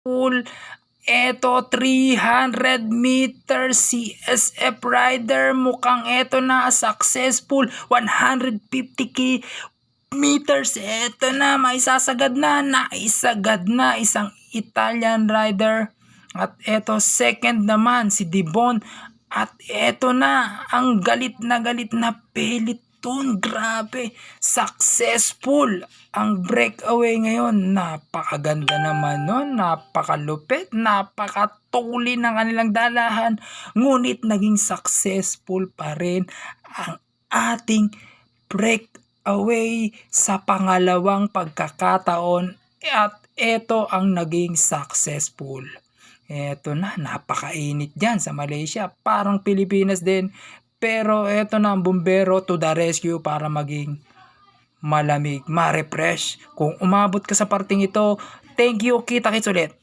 Pool. Eto 300 meters CSF rider, mukhang eto na successful. 150 meters, eto na, maisasagad na, naisagad na isang Italian rider. At eto second naman si Dibon. At eto na ang galit na Peloton. Grabe, successful ang breakaway ngayon. Napakaganda naman nun, napakalupit, napakatuli ng kanilang dalahan. Ngunit naging successful pa rin ang ating breakaway sa pangalawang pagkakataon. At eto ang naging successful. Eto na, napakainit dyan sa Malaysia. Parang Pilipinas din. Pero eto na ang bumbero to the rescue para maging malamig, ma-refresh. Kung umabot ka sa parting ito, thank you, kita-kits ulit.